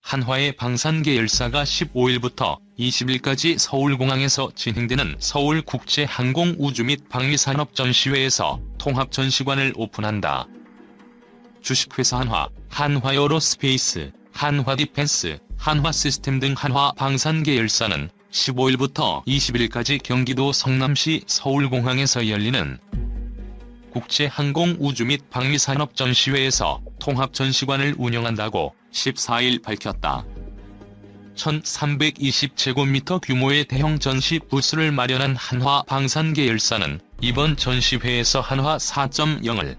한화의 방산계 열사가 15일부터 20일까지 서울공항에서 진행되는 서울국제항공우주 및 방위산업 전시회에서 통합전시관을 오픈한다. 주식회사 한화, 한화에어로스페이스, 한화디펜스, 한화시스템 등 한화 방산계 열사는 15일부터 20일까지 경기도 성남시 서울공항에서 열리는 국제항공우주 및 방위산업 전시회에서 통합전시관을 운영한다고 14일 밝혔다. 1320제곱미터 규모의 대형 전시 부스를 마련한 한화 방산계 열사는 이번 전시회에서 한화 4.0을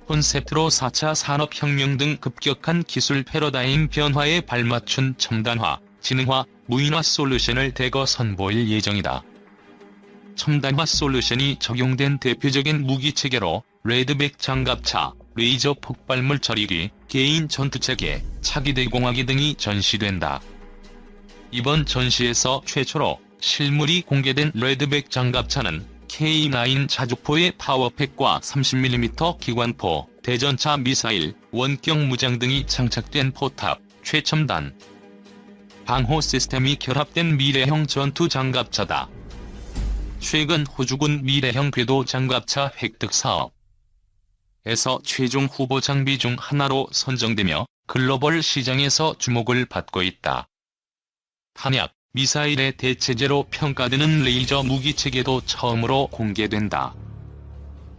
콘셉트로 4차 산업혁명 등 급격한 기술 패러다임 변화에 발맞춘 첨단화, 지능화, 무인화 솔루션을 대거 선보일 예정이다. 첨단화 솔루션이 적용된 대표적인 무기체계로 레드백 장갑차, 레이저 폭발물 처리기, 개인 전투체계, 차기대공화기 등이 전시된다. 이번 전시에서 최초로 실물이 공개된 레드백 장갑차는 K9 자주포의 파워팩과 30mm 기관포, 대전차 미사일, 원격 무장 등이 장착된 포탑, 최첨단 방호 시스템이 결합된 미래형 전투 장갑차다. 최근 호주군 미래형 궤도 장갑차 획득 사업에서 최종 후보 장비 중 하나로 선정되며 글로벌 시장에서 주목을 받고 있다. 탄약, 미사일의 대체제로 평가되는 레이저 무기체계도 처음으로 공개된다.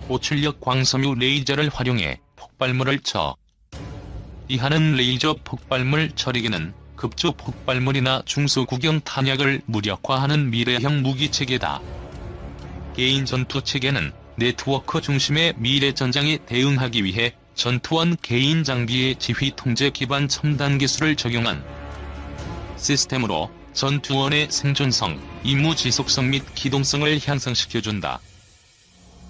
고출력 광섬유 레이저를 활용해 폭발물을 처리하는 레이저 폭발물 처리기는 급조 폭발물이나 중소구경 탄약을 무력화하는 미래형 무기체계다. 개인 전투체계는 네트워크 중심의 미래 전장에 대응하기 위해 전투원 개인 장비의 지휘 통제 기반 첨단 기술을 적용한 시스템으로 전투원의 생존성, 임무 지속성 및 기동성을 향상시켜준다.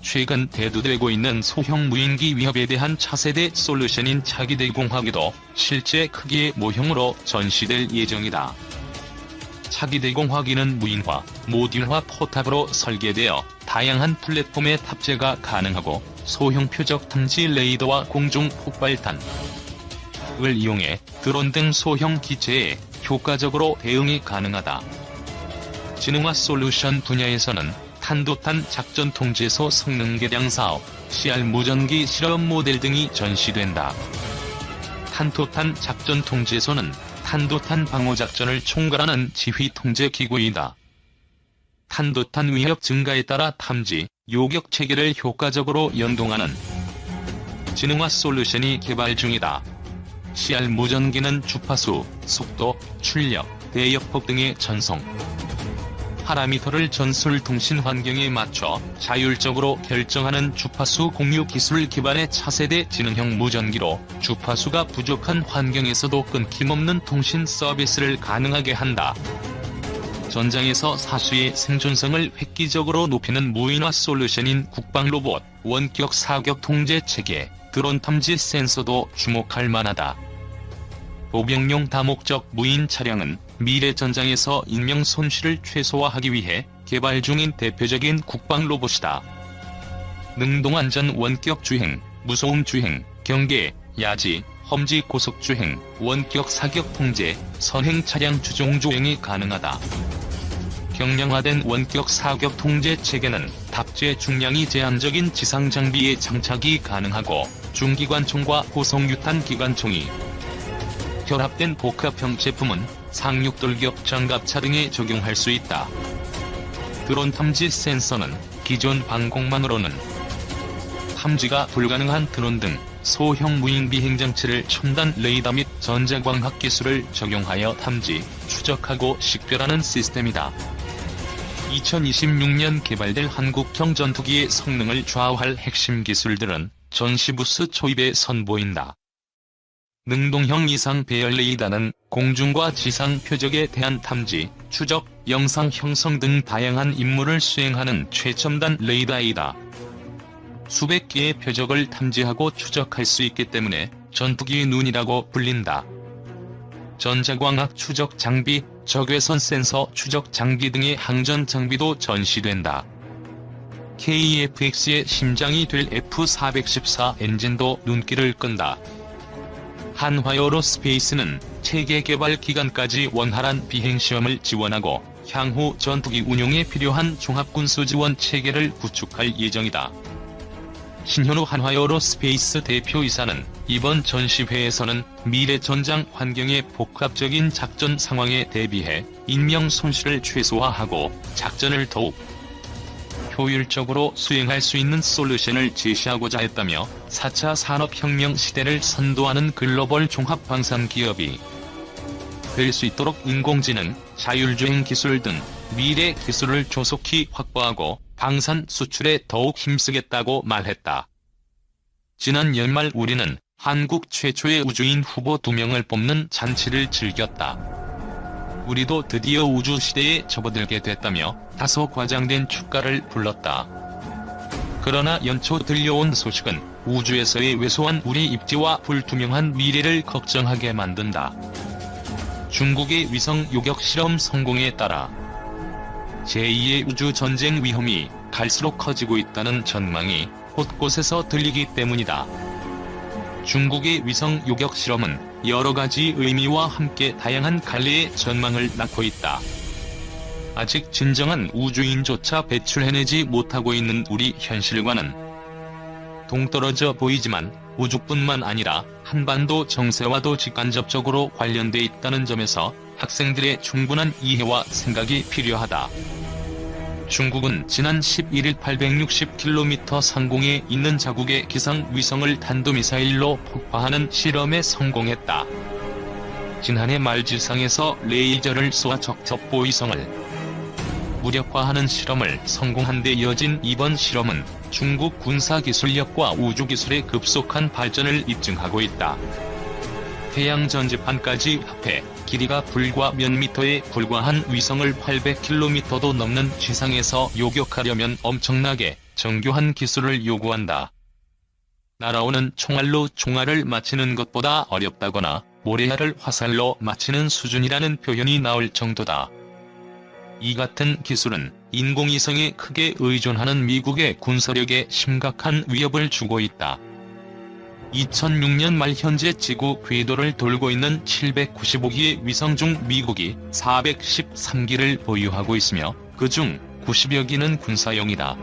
최근 대두되고 있는 소형 무인기 위협에 대한 차세대 솔루션인 차기대공화기도 실제 크기의 모형으로 전시될 예정이다. 차기대공화기는 무인화, 모듈화 포탑으로 설계되어 다양한 플랫폼에 탑재가 가능하고 소형 표적 탐지 레이더와 공중 폭발탄을 이용해 드론 등 소형 기체에 효과적으로 대응이 가능하다. 지능화 솔루션 분야에서는 탄도탄 작전통제소 성능 개량 사업, CR 무전기 실험 모델 등이 전시된다. 탄도탄 작전통제소는 탄도탄 방어작전을 총괄하는 지휘통제 기구이다. 탄도탄 위협 증가에 따라 탐지, 요격 체계를 효과적으로 연동하는 지능화 솔루션이 개발 중이다. CR 무전기는 주파수, 속도, 출력, 대역폭 등의 전송 파라미터를 전술 통신 환경에 맞춰 자율적으로 결정하는 주파수 공유 기술 기반의 차세대 지능형 무전기로 주파수가 부족한 환경에서도 끊김없는 통신 서비스를 가능하게 한다. 전장에서 사수의 생존성을 획기적으로 높이는 무인화 솔루션인 국방로봇, 원격 사격 통제 체계, 드론 탐지 센서도 주목할 만하다. 보병용 다목적 무인 차량은 미래 전장에서 인명 손실을 최소화하기 위해 개발 중인 대표적인 국방 로봇이다. 능동안전 원격 주행, 무소음 주행, 경계, 야지, 험지 고속 주행, 원격 사격 통제, 선행 차량 주종 주행이 가능하다. 경량화된 원격 사격 통제 체계는 탑재 중량이 제한적인 지상 장비에 장착이 가능하고 중기관총과 고성유탄 기관총이 결합된 복합형 제품은 상륙 돌격 장갑차 등에 적용할 수 있다. 드론 탐지 센서는 기존 방공망으로는 탐지가 불가능한 드론 등 소형 무인 비행 장치를 첨단 레이더 및 전자광학 기술을 적용하여 탐지, 추적하고 식별하는 시스템이다. 2026년 개발될 한국형 전투기의 성능을 좌우할 핵심 기술들은 전시부스 초입에 선보인다. 능동형 이상 배열 레이더는 공중과 지상 표적에 대한 탐지, 추적, 영상 형성 등 다양한 임무를 수행하는 최첨단 레이더이다. 수백 개의 표적을 탐지하고 추적할 수 있기 때문에 전투기의 눈이라고 불린다. 전자광학 추적 장비, 적외선 센서 추적 장비 등의 항전 장비도 전시된다. KFX의 심장이 될 F414 엔진도 눈길을 끈다. 한화에어로스페이스는 체계 개발 기간까지 원활한 비행시험을 지원하고 향후 전투기 운용에 필요한 종합군수지원 체계를 구축할 예정이다. 신현우 한화에어로스페이스 대표이사는 이번 전시회에서는 미래 전장 환경의 복합적인 작전 상황에 대비해 인명 손실을 최소화하고 작전을 더욱 효율적으로 수행할 수 있는 솔루션을 제시하고자 했다며 4차 산업혁명 시대를 선도하는 글로벌 종합방산 기업이 될 수 있도록 인공지능, 자율주행 기술 등 미래 기술을 조속히 확보하고 방산 수출에 더욱 힘쓰겠다고 말했다. 지난 연말 우리는 한국 최초의 우주인 후보 2명을 뽑는 잔치를 즐겼다. 우리도 드디어 우주시대에 접어들게 됐다며 다소 과장된 축가를 불렀다. 그러나 연초 들려온 소식은 우주에서의 왜소한 우리 입지와 불투명한 미래를 걱정하게 만든다. 중국의 위성 요격 실험 성공에 따라 제2의 우주전쟁 위험이 갈수록 커지고 있다는 전망이 곳곳에서 들리기 때문이다. 중국의 위성 요격 실험은 여러 가지 의미와 함께 다양한 갈래의 전망을 낳고 있다. 아직 진정한 우주인조차 배출해내지 못하고 있는 우리 현실과는 동떨어져 보이지만 우주뿐만 아니라 한반도 정세와도 직간접적으로 관련돼 있다는 점에서 학생들의 충분한 이해와 생각이 필요하다. 중국은 지난 11일 860km 상공에 있는 자국의 기상 위성을 탄도미사일로 폭파하는 실험에 성공했다. 지난해 말 지상에서 레이저를 쏘아 적첩보위성을 무력화하는 실험을 성공한 데 이어진 이번 실험은 중국 군사기술력과 우주기술의 급속한 발전을 입증하고 있다. 태양 전지판까지 합해 길이가 불과 몇 미터에 불과한 위성을 800km도 넘는 지상에서 요격하려면 엄청나게 정교한 기술을 요구한다. 날아오는 총알로 총알을 맞히는 것보다 어렵다거나 모래알을 화살로 맞히는 수준이라는 표현이 나올 정도다. 이 같은 기술은 인공위성에 크게 의존하는 미국의 군사력에 심각한 위협을 주고 있다. 2006년 말 현재 지구 궤도를 돌고 있는 795기의 위성 중 미국이 413기를 보유하고 있으며 그중 90여 기는 군사용이다.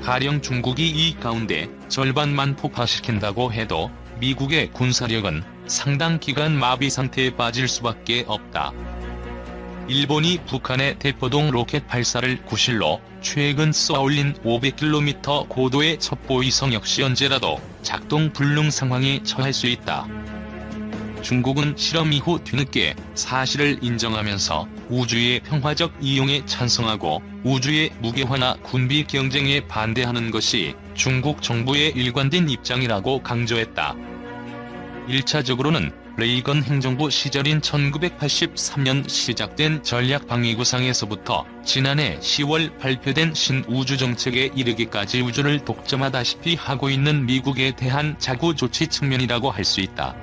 가령 중국이 이 가운데 절반만 폭파시킨다고 해도 미국의 군사력은 상당 기간 마비 상태에 빠질 수밖에 없다. 일본이 북한의 대포동 로켓 발사를 구실로 최근 쏘아올린 500km 고도의 첩보위성 역시 언제라도 작동 불능 상황에 처할 수 있다. 중국은 실험 이후 뒤늦게 사실을 인정하면서 우주의 평화적 이용에 찬성하고 우주의 무게화나 군비 경쟁에 반대하는 것이 중국 정부의 일관된 입장이라고 강조했다. 1차적으로는 레이건 행정부 시절인 1983년 시작된 전략방위구상에서부터 지난해 10월 발표된 신우주정책에 이르기까지 우주를 독점하다시피 하고 있는 미국에 대한 자구 조치 측면이라고 할 수 있다.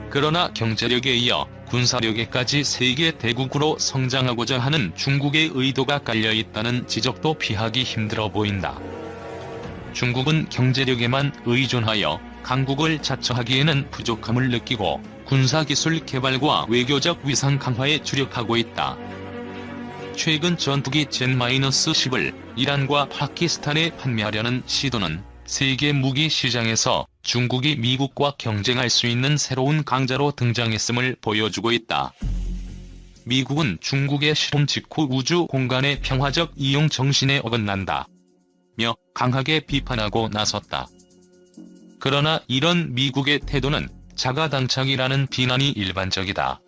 그러나 경제력에 이어 군사력에까지 세계 대국으로 성장하고자 하는 중국의 의도가 깔려있다는 지적도 피하기 힘들어 보인다. 중국은 경제력에만 의존하여 강국을 자처하기에는 부족함을 느끼고 군사기술 개발과 외교적 위상 강화에 주력하고 있다. 최근 전투기 젠-10을 이란과 파키스탄에 판매하려는 시도는 세계 무기 시장에서 중국이 미국과 경쟁할 수 있는 새로운 강자로 등장했음을 보여주고 있다. 미국은 중국의 실험 직후 우주 공간의 평화적 이용 정신에 어긋난다 며 강하게 비판하고 나섰다. 그러나 이런 미국의 태도는 자가당착이라는 비난이 일반적이다.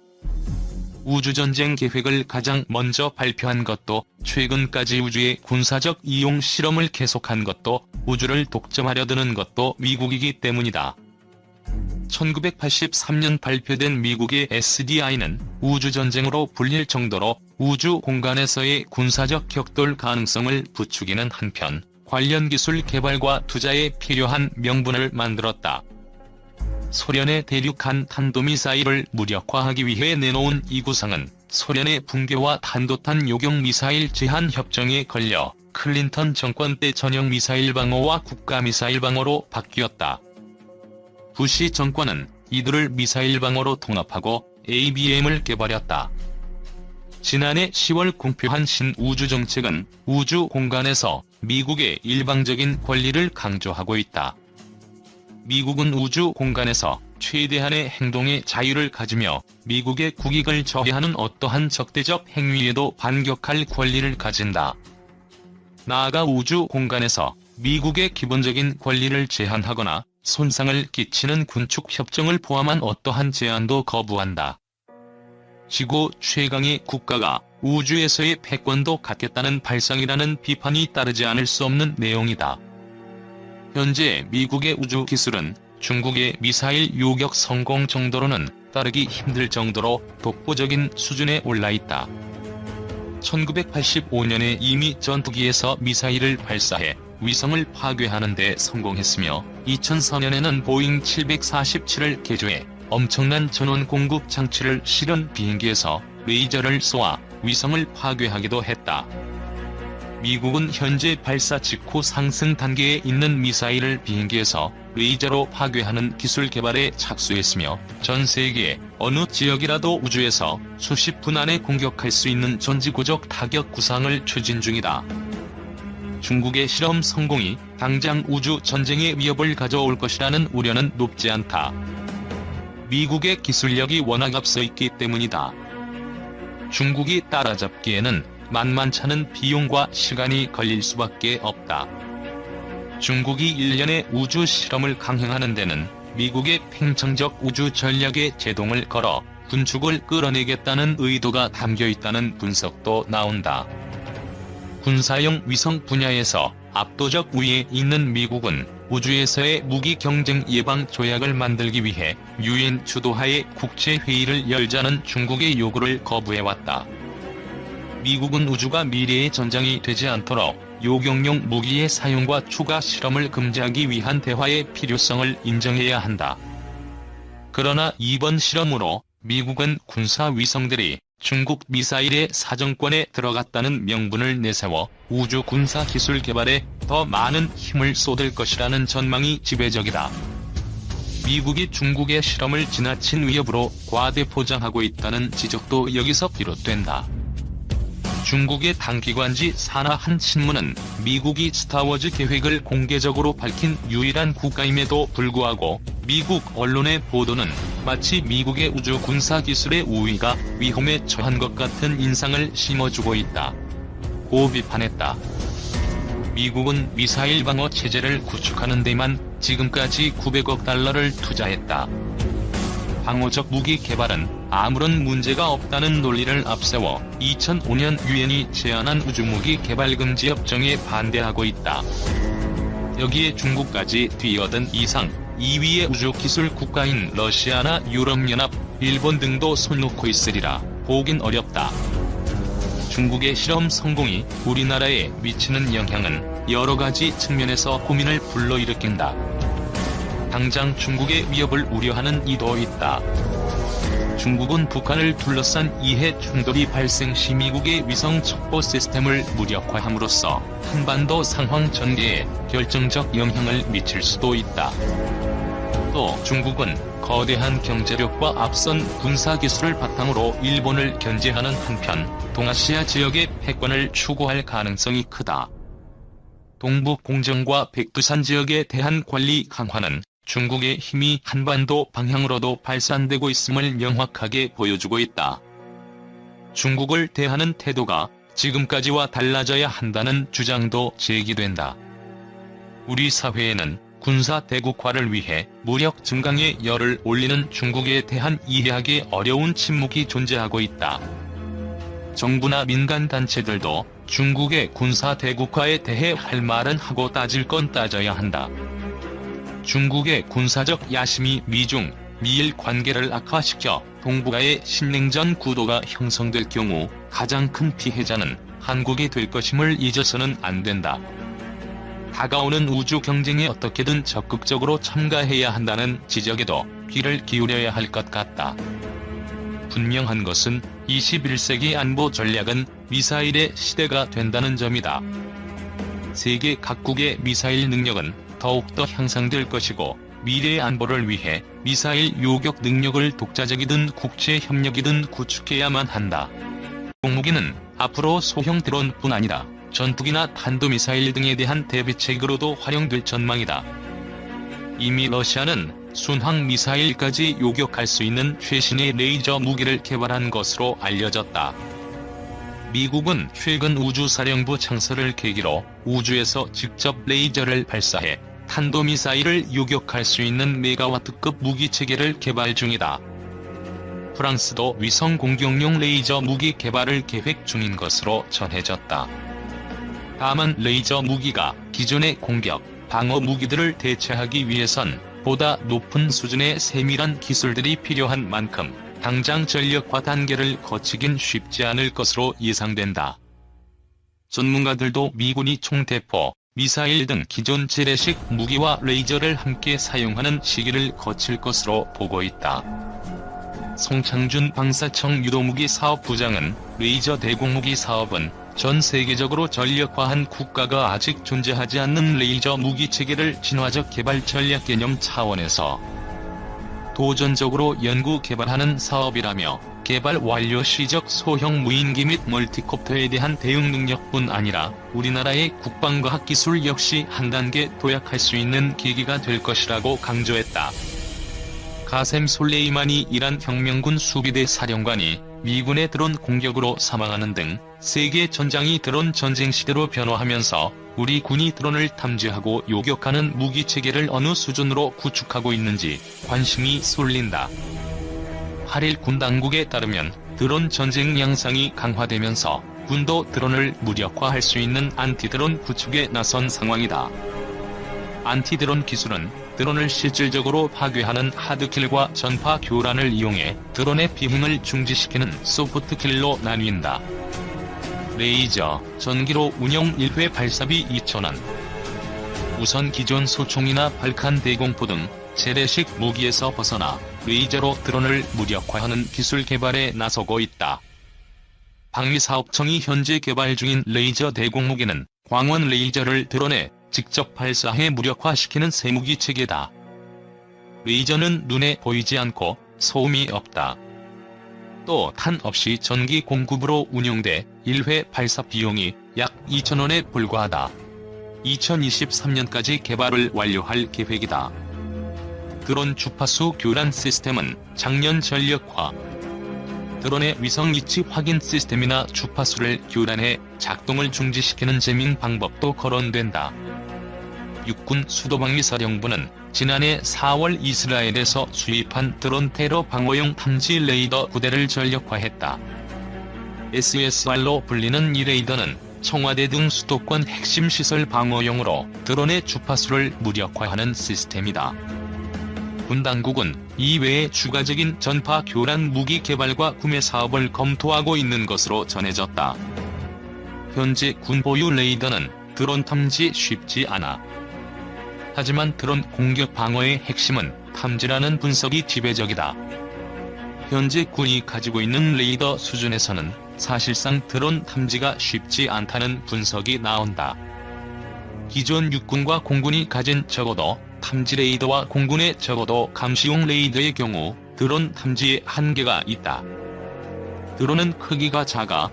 우주전쟁 계획을 가장 먼저 발표한 것도 최근까지 우주의 군사적 이용 실험을 계속한 것도 우주를 독점하려 드는 것도 미국이기 때문이다. 1983년 발표된 미국의 SDI는 우주전쟁으로 불릴 정도로 우주 공간에서의 군사적 격돌 가능성을 부추기는 한편 관련 기술 개발과 투자에 필요한 명분을 만들었다. 소련의 대륙간 탄도미사일을 무력화하기 위해 내놓은 이 구상은 소련의 붕괴와 탄도탄 요격 미사일 제한 협정에 걸려 클린턴 정권 때 전형 미사일 방어와 국가 미사일 방어로 바뀌었다. 부시 정권은 이들을 미사일 방어로 통합하고 ABM을 개발했다. 지난해 10월 공표한 신우주정책은 우주 공간에서 미국의 일방적인 권리를 강조하고 있다. 미국은 우주 공간에서 최대한의 행동의 자유를 가지며 미국의 국익을 저해하는 어떠한 적대적 행위에도 반격할 권리를 가진다. 나아가 우주 공간에서 미국의 기본적인 권리를 제한하거나 손상을 끼치는 군축 협정을 포함한 어떠한 제한도 거부한다. 지구 최강의 국가가 우주에서의 패권도 갖겠다는 발상이라는 비판이 따르지 않을 수 없는 내용이다. 현재 미국의 우주 기술은 중국의 미사일 요격 성공 정도로는 따르기 힘들 정도로 독보적인 수준에 올라 있다. 1985년에 이미 전투기에서 미사일을 발사해 위성을 파괴하는 데 성공했으며 2004년에는 보잉 747을 개조해 엄청난 전원 공급 장치를 실은 비행기에서 레이저를 쏘아 위성을 파괴하기도 했다. 미국은 현재 발사 직후 상승 단계에 있는 미사일을 비행기에서 레이저로 파괴하는 기술 개발에 착수했으며 전 세계의 어느 지역이라도 우주에서 수십 분 안에 공격할 수 있는 전지구적 타격 구상을 추진 중이다. 중국의 실험 성공이 당장 우주 전쟁의 위협을 가져올 것이라는 우려는 높지 않다. 미국의 기술력이 워낙 앞서 있기 때문이다. 중국이 따라잡기에는 만만찮은 비용과 시간이 걸릴 수밖에 없다. 중국이 1년의 우주 실험을 강행하는 데는 미국의 팽창적 우주 전략에 제동을 걸어 군축을 끌어내겠다는 의도가 담겨있다는 분석도 나온다. 군사용 위성 분야에서 압도적 우위에 있는 미국은 우주에서의 무기 경쟁 예방 조약을 만들기 위해 유엔 주도하에 국제회의를 열자는 중국의 요구를 거부해왔다. 미국은 우주가 미래의 전장이 되지 않도록 요격용 무기의 사용과 추가 실험을 금지하기 위한 대화의 필요성을 인정해야 한다. 그러나 이번 실험으로 미국은 군사 위성들이 중국 미사일의 사정권에 들어갔다는 명분을 내세워 우주 군사 기술 개발에 더 많은 힘을 쏟을 것이라는 전망이 지배적이다. 미국이 중국의 실험을 지나친 위협으로 과대포장하고 있다는 지적도 여기서 비롯된다. 중국의 당기관지 산하 한 신문은 미국이 스타워즈 계획을 공개적으로 밝힌 유일한 국가임에도 불구하고 미국 언론의 보도는 마치 미국의 우주 군사 기술의 우위가 위험에 처한 것 같은 인상을 심어주고 있다. 고 비판했다. 미국은 미사일 방어 체제를 구축하는 데만 지금까지 900억 달러를 투자했다. 방어적 무기 개발은 아무런 문제가 없다는 논리를 앞세워 2005년 유엔이 제안한 우주무기 개발 금지 협정에 반대하고 있다. 여기에 중국까지 뛰어든 이상 2위의 우주기술 국가인 러시아나 유럽연합, 일본 등도 손 놓고 있으리라 보긴 어렵다. 중국의 실험 성공이 우리나라에 미치는 영향은 여러 가지 측면에서 고민을 불러일으킨다. 당장 중국의 위협을 우려하는 이도 있다. 중국은 북한을 둘러싼 이해 충돌이 발생 시 미국의 위성 첩보 시스템을 무력화함으로써 한반도 상황 전개에 결정적 영향을 미칠 수도 있다. 또 중국은 거대한 경제력과 앞선 군사기술을 바탕으로 일본을 견제하는 한편 동아시아 지역의 패권을 추구할 가능성이 크다. 동북 공정과 백두산 지역에 대한 관리 강화는 중국의 힘이 한반도 방향으로도 발산되고 있음을 명확하게 보여주고 있다. 중국을 대하는 태도가 지금까지와 달라져야 한다는 주장도 제기된다. 우리 사회에는 군사 대국화를 위해 무력 증강에 열을 올리는 중국에 대한 이해하기 어려운 침묵이 존재하고 있다. 정부나 민간단체들도 중국의 군사 대국화에 대해 할 말은 하고 따질 건 따져야 한다. 중국의 군사적 야심이 미중, 미일 관계를 악화시켜 동북아의 신냉전 구도가 형성될 경우 가장 큰 피해자는 한국이 될 것임을 잊어서는 안 된다. 다가오는 우주 경쟁에 어떻게든 적극적으로 참가해야 한다는 지적에도 귀를 기울여야 할 것 같다. 분명한 것은 21세기 안보 전략은 미사일의 시대가 된다는 점이다. 세계 각국의 미사일 능력은 더욱더 향상될 것이고 미래의 안보를 위해 미사일 요격 능력을 독자적이든 국제 협력이든 구축해야만 한다. 대공무기는 앞으로 소형 드론뿐 아니라 전투기나 탄도미사일 등에 대한 대비책으로도 활용될 전망이다. 이미 러시아는 순항 미사일까지 요격할 수 있는 최신의 레이저 무기를 개발한 것으로 알려졌다. 미국은 최근 우주사령부 창설을 계기로 우주에서 직접 레이저를 발사해 탄도미사일을 요격할 수 있는 메가와트급 무기체계를 개발 중이다. 프랑스도 위성 공격용 레이저 무기 개발을 계획 중인 것으로 전해졌다. 다만 레이저 무기가 기존의 공격, 방어 무기들을 대체하기 위해선 보다 높은 수준의 세밀한 기술들이 필요한 만큼 당장 전력화 단계를 거치긴 쉽지 않을 것으로 예상된다. 전문가들도 미군이 총대포, 미사일 등 기존 재래식 무기와 레이저를 함께 사용하는 시기를 거칠 것으로 보고 있다. 송창준 방사청 유도무기 사업부장은 레이저 대공무기 사업은 전 세계적으로 전력화한 국가가 아직 존재하지 않는 레이저 무기 체계를 진화적 개발 전략 개념 차원에서 도전적으로 연구 개발하는 사업이라며 개발 완료 시적 소형 무인기 및 멀티콥터에 대한 대응 능력뿐 아니라 우리나라의 국방과학 기술 역시 한 단계 도약할 수 있는 계기가 될 것이라고 강조했다. 가셈 솔레이마니 이란 혁명군 수비대 사령관이 미군의 드론 공격으로 사망하는 등 세계 전장이 드론 전쟁 시대로 변화하면서 우리 군이 드론을 탐지하고 요격하는 무기 체계를 어느 수준으로 구축하고 있는지 관심이 쏠린다. 한일 군 당국에 따르면 드론 전쟁 양상이 강화되면서 군도 드론을 무력화할 수 있는 안티드론 구축에 나선 상황이다. 안티드론 기술은 드론을 실질적으로 파괴하는 하드킬과 전파 교란을 이용해 드론의 비행을 중지시키는 소프트킬로 나뉜다. 레이저, 전기로 운영 1회 발사비 2,000원. 우선 기존 소총이나 발칸 대공포 등 재래식 무기에서 벗어나 레이저로 드론을 무력화하는 기술 개발에 나서고 있다. 방위사업청이 현재 개발 중인 레이저 대공무기는 광원 레이저를 드론에 직접 발사해 무력화시키는 세무기 체계다. 레이저는 눈에 보이지 않고 소음이 없다. 또 탄 없이 전기 공급으로 운용돼 1회 발사 비용이 약 2,000원에 불과하다. 2023년까지 개발을 완료할 계획이다. 드론 주파수 교란 시스템은 작년 전력화. 드론의 위성 위치 확인 시스템이나 주파수를 교란해 작동을 중지시키는 재민 방법도 거론된다. 육군 수도방위사령부는 지난해 4월 이스라엘에서 수입한 드론 테러 방어용 탐지 레이더 9대를 전력화했다. SSR로 불리는 이 레이더는 청와대 등 수도권 핵심 시설 방어용으로 드론의 주파수를 무력화하는 시스템이다. 군 당국은 이외에 추가적인 전파 교란 무기 개발과 구매 사업을 검토하고 있는 것으로 전해졌다. 현재 군 보유 레이더는 드론 탐지 쉽지 않아. 하지만 드론 공격 방어의 핵심은 탐지라는 분석이 지배적이다. 현재 군이 가지고 있는 레이더 수준에서는 사실상 드론 탐지가 쉽지 않다는 분석이 나온다. 기존 육군과 공군이 가진 적어도 탐지 레이더와 공군의 적어도 감시용 레이더의 경우 드론 탐지에 한계가 있다. 드론은 크기가 작아